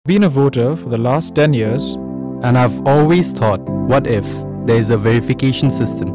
Been a voter for the last 10 years, and I've always thought, what if there is a verification system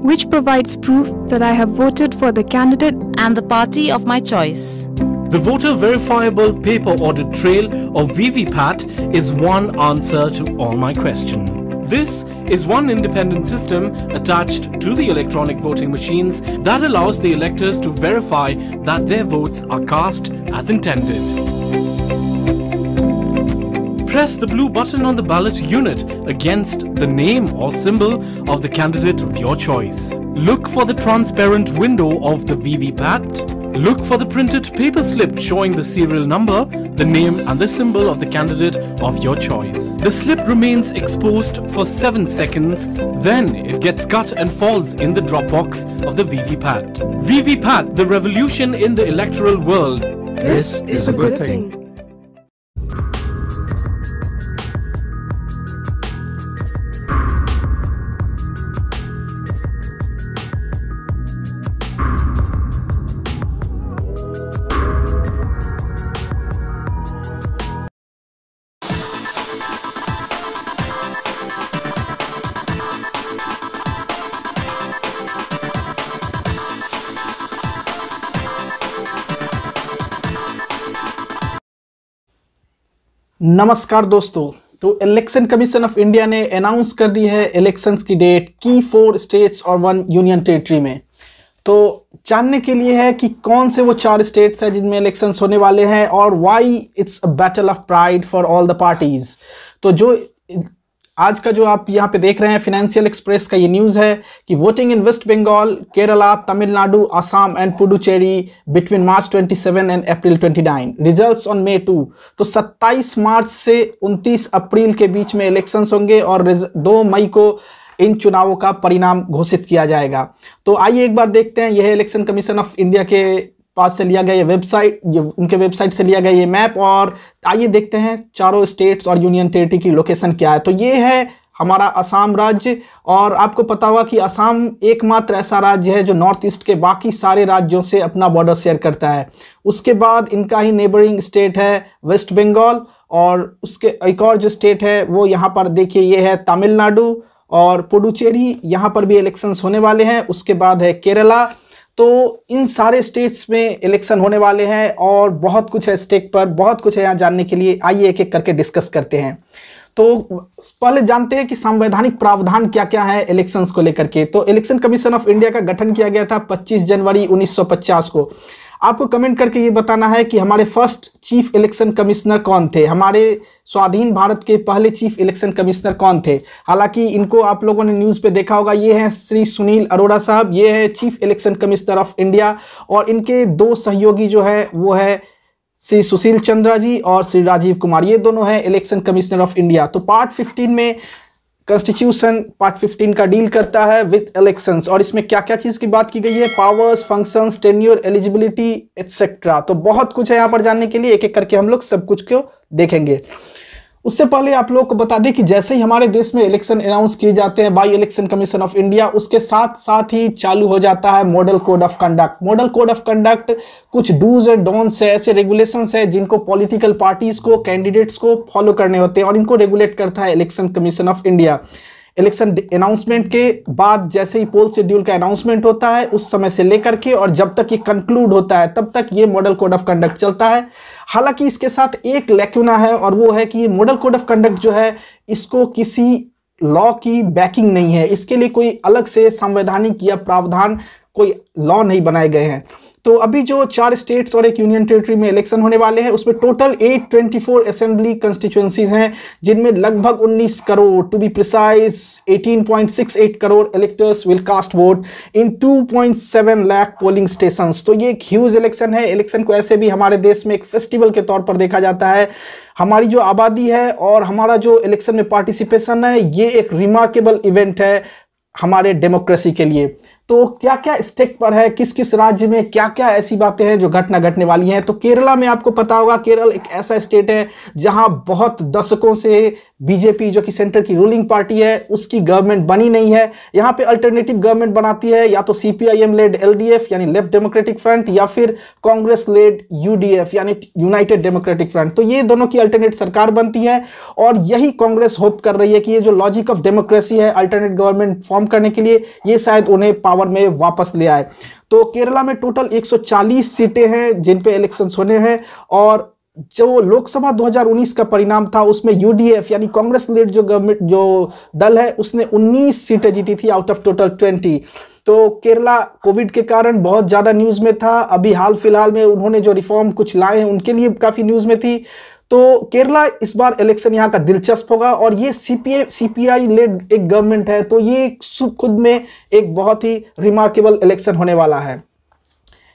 which provides proof that I have voted for the candidate and the party of my choice. The voter verifiable paper audit trail of VVPAT is one answer to all my questions. This is one independent system attached to the electronic voting machines that allows the electors to verify that their votes are cast as intended. Press the blue button on the ballot unit against the name or symbol of the candidate of your choice. Look for the transparent window of the VVPAT. Look for the printed paper slip showing the serial number, the name and the symbol of the candidate of your choice. The slip remains exposed for 7 seconds, then it gets cut and falls in the drop box of the VVPAT. VVPAT, the revolution in the electoral world. this is a good thing. नमस्कार दोस्तों, तो election commission of India ने announce कर दी है elections की date की 4 states और 1 union territory में। तो जानने के लिए है कि कौन से वो 4 स्टेट्स हैं जिनमें इलेक्शंस होने वाले हैं और why it's a battle of pride for all the parties. तो जो आज का जो आप यहाँ पे देख रहे हैं फाइनेंशियल एक्सप्रेस का ये न्यूज़ है कि voting in West Bengal, Kerala, Tamil Nadu, Assam and Puducherry between March 27 and April 29, results on May 2। तो 27 मार्च से 29 अप्रैल के बीच में इलेक्शंस होंगे और 2 मई को इन चुनावों का परिणाम घोषित किया जाएगा। तो आइए एक बार देखते हैं, यह है इलेक्शन कमीशन ऑफ इंडिया के पास से लिया गया ये वेबसाइट, उनके वेबसाइट से लिया गया ये मैप, और आइए देखते हैं चारों स्टेट्स और यूनियन टेरिटरी की लोकेशन क्या है। तो ये है हमारा असम राज्य, और आपको पता होगा कि असम एकमात्र ऐसा राज्य है जो नॉर्थ ईस्ट के बाकी सारे राज्यों से अपना बॉर्डर शेयर करता है। उसके बाद इनका ही नेबरिंग स्टेट है वेस्ट बंगाल, और उसके एक और जो स्टेट है वो यहाँ पर देखिए ये है तमिलनाडु और पुडुचेरी, यहाँ पर भी इलेक्शंस होने वाले हैं। उसके बाद है केरला। तो इन सारे स्टेट्स में इलेक्शन होने वाले हैं और बहुत कुछ है स्टेक पर, बहुत कुछ है यहाँ जानने के लिए। आइए एक एक करके डिस्कस करते हैं। तो पहले जानते हैं कि संवैधानिक प्रावधान क्या क्या है इलेक्शंस को लेकर के। तो इलेक्शन कमीशन ऑफ इंडिया का गठन किया गया था 25 जनवरी 1950 को। आपको कमेंट करके ये बताना है कि हमारे फर्स्ट चीफ इलेक्शन कमिश्नर कौन थे, हमारे स्वाधीन भारत के पहले चीफ इलेक्शन कमिश्नर कौन थे। हालांकि इनको आप लोगों ने न्यूज़ पे देखा होगा, ये हैं श्री सुनील अरोड़ा साहब, ये है chief election commissioner of India, और इनके 2 सहयोगी जो है वो है श्री सुशील चंद्रा जी और श्री राजीव कुमार, ये दोनों हैं इलेक्शन कमिश्नर ऑफ इंडिया। तो पार्ट 15 में कॉन्स्टिट्यूशन पार्ट 15 का डील करता है विद इलेक्शंस, और इसमें क्या क्या चीज़ की बात की गई है, powers, functions, tenure, eligibility etcetera. तो बहुत कुछ है यहाँ पर जानने के लिए, एक एक करके हम लोग सब कुछ को देखेंगे। उससे पहले आप लोगों को बता दें कि जैसे ही हमारे देश में इलेक्शन अनाउंस किए जाते हैं by election commission of India, उसके साथ साथ ही चालू हो जाता है model code of conduct. Model code of conduct कुछ डूज एंड डोंट्स है, ऐसे रेगुलेशंस है जिनको पॉलिटिकल पार्टीज को, कैंडिडेट्स को फॉलो करने होते हैं, और इनको रेगुलेट करता है election commission of India. Election announcement के बाद जैसे ही पोल शेड्यूल का अनाउंसमेंट होता है उस समय से लेकर के और जब तक ये कंक्लूड होता है तब तक ये मॉडल कोड ऑफ कंडक्ट चलता है। हालांकि इसके साथ एक लैक्यूना है, और वो है कि ये मॉडल कोड ऑफ कंडक्ट जो है इसको किसी लॉ की बैकिंग नहीं है, इसके लिए कोई अलग से संवैधानिक या प्रावधान कोई लॉ नहीं बनाए गए हैं। तो अभी जो 4 स्टेट्स और 1 यूनियन टेरिटरी में इलेक्शन होने वाले हैं उसमें टोटल 824 असेंबली कंस्टिट्यूएंसीज हैं, जिनमें लगभग 19 crore, to be precise 18.68 crore electors will cast vote in 2.7 lakh polling stations. तो ये एक ह्यूज इलेक्शन है। इलेक्शन को ऐसे भी हमारे देश में एक फेस्टिवल के तौर पर देखा जाता है। हमारी जो आबादी है और हमारा जो इलेक्शन में पार्टिसिपेशन है, ये एक रिमार्केबल इवेंट है हमारे डेमोक्रेसी के लिए। तो क्या क्या स्टेक पर है, किस किस राज्य में क्या क्या ऐसी बातें हैं जो घटने वाली हैं। तो केरला में आपको पता होगा, केरल एक ऐसा स्टेट है जहां बहुत दशकों से बीजेपी जो कि सेंटर की रूलिंग पार्टी है उसकी गवर्नमेंट बनी नहीं है। यहाँ पे अल्टरनेटिव गवर्नमेंट बनाती है या तो सीपीआईएम लेड एलडीएफ यानी लेफ्ट डेमोक्रेटिक फ्रंट या फिर कांग्रेस लेड यूडीएफ यानी यूनाइटेड डेमोक्रेटिक फ्रंट। तो ये दोनों की अल्टरनेट सरकार बनती है और यही कांग्रेस होप कर रही है कि ये जो लॉजिक ऑफ डेमोक्रेसी है अल्टरनेट गवर्नमेंट फॉर्म करने के लिए, ये शायद उन्हें पावर में वापस ले आए। तो केरला में टोटल 140 सीटें हैं जिन पे इलेक्शंस होने हैं और जो लोकसभा 2019 का परिणाम था उसमें यूडीएफ यानी कांग्रेस लीड जो गवर्नमेंट जो दल है उसने 19 सीटें जीती थी आउट ऑफ टोटल 20। तो केरला कोविड के कारण बहुत ज्यादा न्यूज में था। अभी हाल फिलहाल में उन्होंने जो रिफॉर्म कुछ लाए हैं उनके लिए काफी न्यूज में थी। तो केरला इस बार इलेक्शन यहाँ का दिलचस्प होगा और ये सीपीआई लेड एक गवर्नमेंट है, तो ये खुद में एक बहुत ही रिमार्केबल इलेक्शन होने वाला है।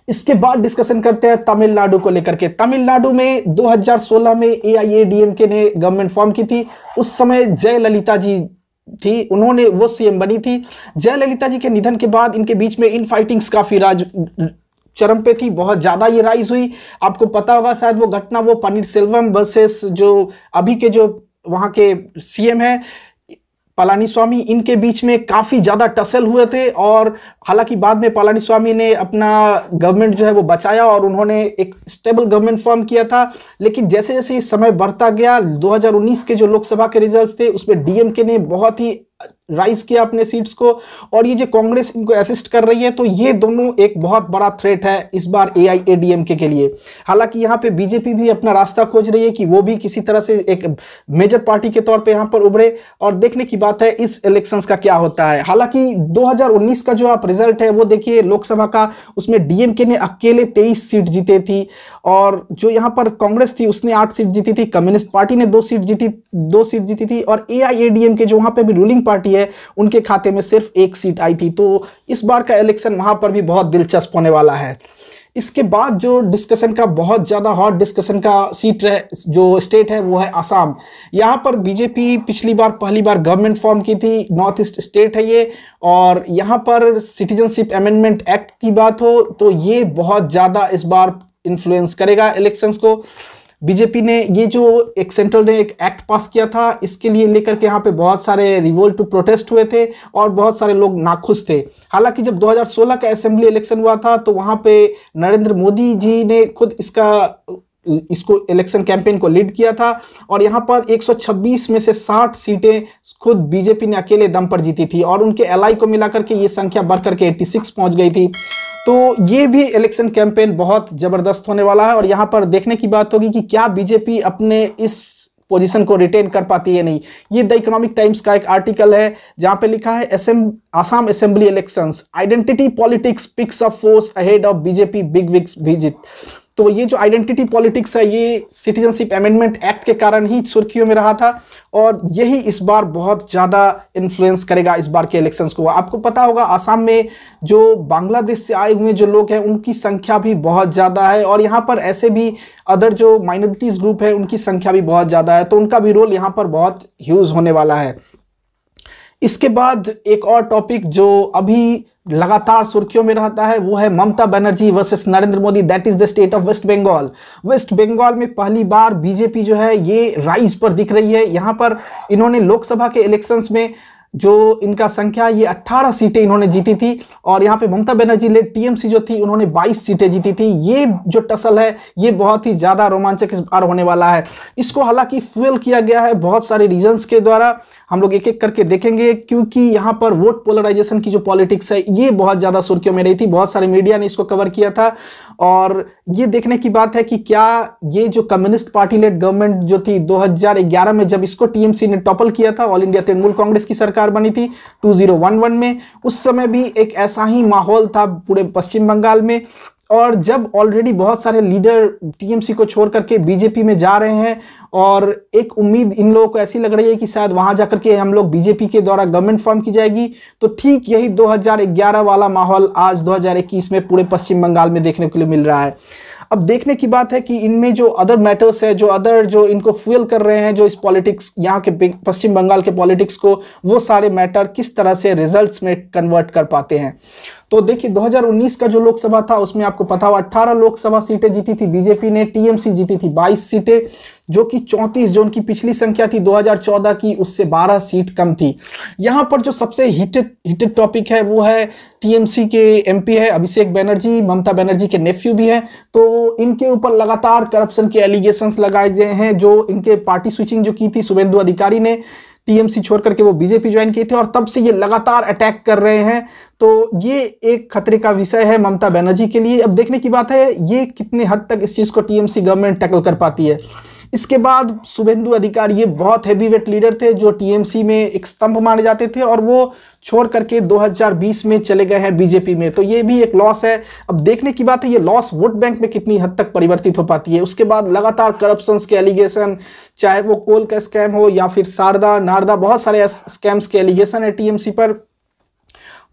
इसके बाद डिस्कशन करते हैं तमिलनाडु को लेकर के। तमिलनाडु में 2016 में एआईएडीएमके ने गवर्नमेंट फॉर्म की थी। उस समय जयललिता जी थी, उन्होंने वो सीएम बनी थी। जयललिता जी के निधन के बाद इनके बीच में इन फाइटिंग्स काफी चरम पे थी, बहुत ज्यादा ये राइज हुई। आपको पता होगा शायद वो घटना, वो पनीर सेल्वम वर्सेस जो अभी के जो वहां के सीएम है पलानीस्वामी, इनके बीच में काफी ज्यादा टसल हुए थे। और हालांकि बाद में पलानीस्वामी ने अपना गवर्नमेंट जो है वो बचाया और उन्होंने एक स्टेबल गवर्नमेंट फॉर्म किया था। लेकिन जैसे जैसे इस समय बढ़ता गया, 2019 के जो लोकसभा के रिजल्ट्स थे उसमें डीएमके ने बहुत ही राइज किया अपने सीट्स को और ये जो कांग्रेस इनको असिस्ट कर रही है, तो ये दोनों एक बहुत बड़ा थ्रेट है इस बार एआईएडीएमके के लिए। हालांकि यहाँ पे बीजेपी भी अपना रास्ता खोज रही है कि वो भी किसी तरह से एक मेजर पार्टी के तौर पे यहाँ पर उभरे और देखने की बात है इस इलेक्शंस का क्या होता है। हालांकि 2019 का जो आप रिजल्ट है वो देखिए लोकसभा का, उसमें डीएमके ने अकेले 23 सीट जीते थी और जो यहाँ पर कांग्रेस थी उसने 8 सीट जीती थी, कम्युनिस्ट पार्टी ने 2 सीट जीती थी और एआईएडीएमके जो वहां पे भी रूलिंग पार्टी है उनके खाते में सिर्फ 1 सीट आई थी। तो इस बार का इलेक्शन वहां पर भी बहुत दिलचस्प होने वाला है। इसके बाद जो डिस्कशन का बहुत ज्यादा हॉट डिस्कशन का सीट है, जो स्टेट है वो है असम। यहाँ पर बीजेपी पिछली बार पहली बार गवर्नमेंट फॉर्म की थी, नॉर्थ ईस्ट स्टेट है ये, और यहाँ पर सिटीजनशिप अमेंडमेंट एक्ट की बात हो तो ये बहुत ज्यादा इस बार इन्फ्लुएंस करेगा इलेक्शंस को। बीजेपी ने ये जो एक सेंट्रल ने एक एक्ट पास किया था, इसके लिए लेकर के यहाँ पे बहुत सारे रिवोल्ट टू प्रोटेस्ट हुए थे और बहुत सारे लोग नाखुश थे। हालांकि जब 2016 का असेंबली इलेक्शन हुआ था तो वहाँ पे नरेंद्र मोदी जी ने खुद इसको इलेक्शन कैंपेन को लीड किया था और यहाँ पर 126 में से 60 सीटें खुद बीजेपी ने अकेले दम पर जीती थी और उनके एलआई को मिलाकर के ये संख्या बढ़कर के 86 पहुंच गई थी। तो ये भी इलेक्शन कैंपेन बहुत जबरदस्त होने वाला है और यहाँ पर देखने की बात होगी कि क्या बीजेपी अपने इस पोजीशन को रिटेन कर पाती है नहीं। ये द इकोनॉमिक टाइम्स का एक आर्टिकल है जहाँ पे लिखा है Assam assembly elections, identity politics picks up force ahead of BJP big wigs visit. तो ये जो आइडेंटिटी पॉलिटिक्स है ये सिटीजनशिप अमेंडमेंट एक्ट के कारण ही सुर्खियों में रहा था और यही इस बार बहुत ज़्यादा इन्फ्लुएंस करेगा इस बार के इलेक्शंस को। आपको पता होगा आसाम में जो बांग्लादेश से आए हुए जो लोग हैं उनकी संख्या भी बहुत ज़्यादा है और यहाँ पर ऐसे भी अदर जो माइनॉरिटीज़ ग्रुप है उनकी संख्या भी बहुत ज़्यादा है, तो उनका भी रोल यहाँ पर बहुत ह्यूज होने वाला है। इसके बाद एक और टॉपिक जो अभी लगातार सुर्खियों में रहता है वो है Mamata Banerjee versus Narendra Modi, that is the state of West Bengal. West Bengal में पहली बार बीजेपी जो है ये राइज पर दिख रही है। यहाँ पर इन्होंने लोकसभा के इलेक्शंस में जो इनका संख्या ये 18 सीटें इन्होंने जीती थी और यहाँ पे ममता बनर्जी लेड टीएमसी जो थी उन्होंने 22 सीटें जीती थी। ये जो टसल है ये बहुत ही ज़्यादा रोमांचक इस बार होने वाला है। इसको हालांकि फ्यूल किया गया है बहुत सारे रीजंस के द्वारा, हम लोग एक एक करके देखेंगे क्योंकि यहाँ पर वोट पोलराइजेशन की जो पॉलिटिक्स है ये बहुत ज़्यादा सुर्खियों में रही थी, बहुत सारे मीडिया ने इसको कवर किया था और ये देखने की बात है कि क्या ये जो कम्युनिस्ट पार्टी लेड गवर्नमेंट जो थी 2011 में जब इसको टीएमसी ने टॉपल किया था, ऑल इंडिया तृणमूल कांग्रेस की सरकार बनी थी 2011 में, उस समय भी एक ऐसा ही माहौल था पूरे पश्चिम बंगाल में। और जब ऑलरेडी बहुत सारे लीडर टीएमसी को छोड़ करके बीजेपी में जा रहे हैं और एक उम्मीद इन लोगों को ऐसी लग रही है कि शायद वहां जाकर के हम लोग बीजेपी के द्वारा गवर्नमेंट फॉर्म की जाएगी, तो ठीक यही 2011 वाला माहौल आज 2021 में पूरे पश्चिम बंगाल में देखने को मिल रहा है। अब देखने की बात है कि इनमें जो अदर मैटर्स है, जो इनको फ्यूल कर रहे हैं, जो इस पॉलिटिक्स यहाँ के पश्चिम बंगाल के पॉलिटिक्स को, वो सारे मैटर किस तरह से रिजल्ट्स में कन्वर्ट कर पाते हैं। तो देखिए 2019 का जो लोकसभा था उसमें आपको पता हुआ 18 लोकसभा सीटें जीती थी बीजेपी ने, टीएमसी जीती थी 22 सीटें, जो कि 34 जो उनकी पिछली संख्या थी 2014 की उससे 12 सीट कम थी। यहाँ पर जो सबसे हिटेड टॉपिक है वो है टीएमसी के एमपी है अभिषेक बनर्जी, ममता बनर्जी के नेफ्यू भी हैं, तो इनके ऊपर लगातार करप्शन के एलिगेशंस लगाए गए हैं। जो इनके पार्टी स्विचिंग जो की थी शुभेंदु अधिकारी ने, टीएमसी छोड़ करके वो बीजेपी ज्वाइन किए थे और तब से ये लगातार अटैक कर रहे हैं। तो ये एक खतरे का विषय है ममता बनर्जी के लिए। अब देखने की बात है ये कितने हद तक इस चीज को टीएमसी गवर्नमेंट टैकल कर पाती है। इसके बाद शुभेंदु अधिकारी ये बहुत हैवीवेट लीडर थे जो टीएमसी में एक स्तंभ माने जाते थे और वो छोड़ करके 2020 में चले गए हैं बीजेपी में, तो ये भी एक लॉस है। अब देखने की बात है ये लॉस वोट बैंक में कितनी हद तक परिवर्तित हो पाती है। उसके बाद लगातार करप्शन के एलिगेशन, चाहे वो कोल का स्कैम हो या फिर शारदा नारदा, बहुत सारे स्कैम्स के एलिगेशन है टीएमसी पर।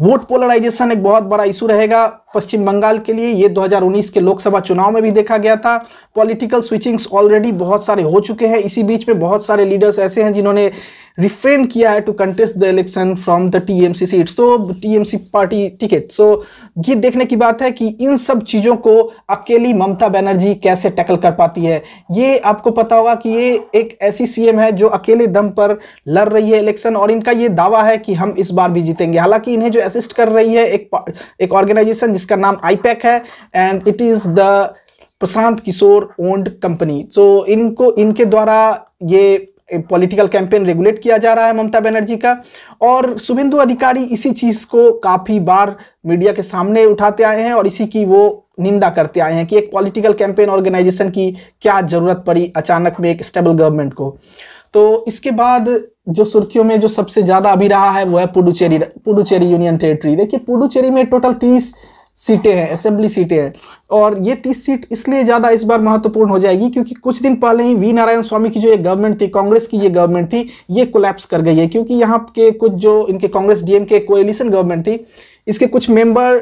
वोट पोलराइजेशन एक बहुत बड़ा इशू रहेगा पश्चिम बंगाल के लिए, ये 2019 के लोकसभा चुनाव में भी देखा गया था। पॉलिटिकल स्विचिंग्स ऑलरेडी बहुत सारे हो चुके हैं, इसी बीच में बहुत सारे लीडर्स ऐसे हैं जिन्होंने रिफ्रेन किया है to contest the election from the TMC seats, तो टीएमसी पार्टी टिकट। सो ये देखने की बात है कि इन सब चीज़ों को अकेली ममता बनर्जी कैसे टैकल कर पाती है। ये आपको पता होगा कि ये एक ऐसी सीएम है जो अकेले दम पर लड़ रही है इलेक्शन और इनका ये दावा है कि हम इस बार भी जीतेंगे। हालांकि इन्हें जो असिस्ट कर रही है एक ऑर्गेनाइजेशन जिसका नाम आईपैक है and it is the Prashant Kishor owned company. तो इनके द्वारा ये पॉलिटिकल कैंपेन रेगुलेट किया जा रहा है ममता बनर्जी का। और शुभेंदु अधिकारी इसी चीज़ को काफ़ी बार मीडिया के सामने उठाते आए हैं और इसी की वो निंदा करते आए हैं कि एक पॉलिटिकल कैंपेन ऑर्गेनाइजेशन की क्या ज़रूरत पड़ी अचानक में एक स्टेबल गवर्नमेंट को। तो इसके बाद जो सुर्खियों में जो सबसे ज़्यादा अभी रहा है वो है पुडुचेरी यूनियन टेरिटरी। देखिए पुडुचेरी में टोटल 30 सीटें हैं, असेंबली सीटें हैं, और ये 30 सीट इसलिए ज़्यादा इस बार महत्वपूर्ण हो जाएगी क्योंकि कुछ दिन पहले ही वी नारायण स्वामी की जो एक गवर्नमेंट थी, कांग्रेस की ये गवर्नमेंट थी, ये कोलैप्स कर गई है क्योंकि यहाँ के कुछ जो इनके कांग्रेस डीएमके कोएलिशन गवर्नमेंट थी, इसके कुछ मेंबर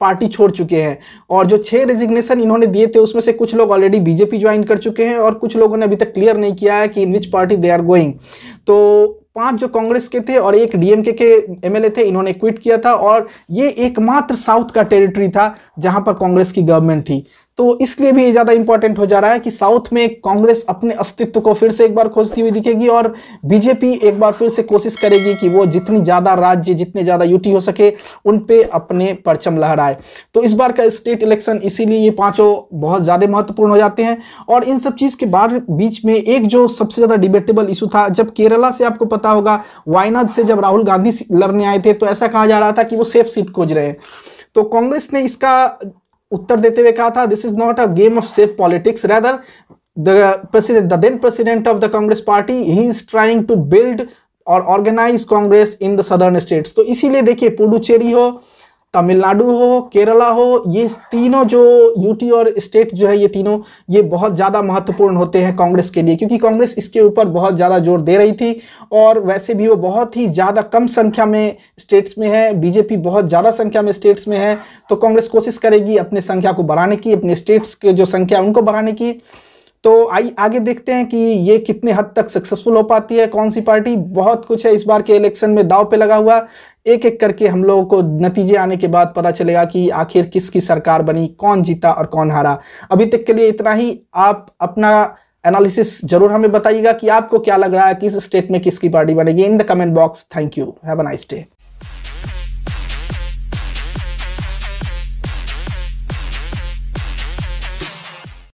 पार्टी छोड़ चुके हैं और जो 6 रेजिग्नेशन इन्होंने दिए थे उसमें से कुछ लोग ऑलरेडी बीजेपी ज्वाइन कर चुके हैं और कुछ लोगों ने अभी तक क्लियर नहीं किया है कि in which party they are going. तो 5 जो कांग्रेस के थे और 1 डीएमके के एमएलए थे, इन्होंने क्विट किया था और ये एकमात्र साउथ का टेरिटरी था जहां पर कांग्रेस की गवर्नमेंट थी। तो इसलिए भी ये ज़्यादा इंपॉर्टेंट हो जा रहा है कि साउथ में कांग्रेस अपने अस्तित्व को फिर से एक बार खोजती हुई दिखेगी और बीजेपी एक बार फिर से कोशिश करेगी कि वो जितनी ज़्यादा राज्य, जितने ज़्यादा यूटी हो सके उन पे अपने परचम लहराए। तो इस बार का स्टेट इलेक्शन इसीलिए ये 5 बहुत ज़्यादा महत्वपूर्ण हो जाते हैं। और इन सब चीज़ के बीच में एक जो सबसे ज़्यादा डिबेटेबल इशू था, जब केरला से आपको पता होगा वायनाड से जब राहुल गांधी लड़ने आए थे तो ऐसा कहा जा रहा था कि वो सेफ सीट खोज रहे हैं। तो कांग्रेस ने इसका उत्तर देते हुए कहा था this is not a game of safe politics, rather the then president of the Congress party, he is trying to build और organise Congress in the southern states. तो इसीलिए देखिए पुडुचेरी हो, तमिलनाडु हो, केरला हो, ये तीनों जो यूटी और स्टेट जो है ये तीनों ये बहुत ज़्यादा महत्वपूर्ण होते हैं कांग्रेस के लिए क्योंकि कांग्रेस इसके ऊपर बहुत ज़्यादा जोर दे रही थी और वैसे भी वो बहुत ही ज़्यादा कम संख्या में स्टेट्स में है, बीजेपी बहुत ज़्यादा संख्या में स्टेट्स में है। तो कांग्रेस कोशिश करेगी अपने संख्या को बढ़ाने की, अपने स्टेट्स के जो संख्या उनको बढ़ाने की। तो आगे देखते हैं कि ये कितने हद तक सक्सेसफुल हो पाती है, कौन सी पार्टी। बहुत कुछ है इस बार के इलेक्शन में दांव पे लगा हुआ, एक एक करके हम लोगों को नतीजे आने के बाद पता चलेगा कि आखिर किसकी सरकार बनी, कौन जीता और कौन हारा। अभी तक के लिए इतना ही। आप अपना एनालिसिस जरूर हमें बताइएगा कि आपको क्या लग रहा है कि इस स्टेट में किसकी पार्टी बनेगी in the comment box. Thank you, have a nice day.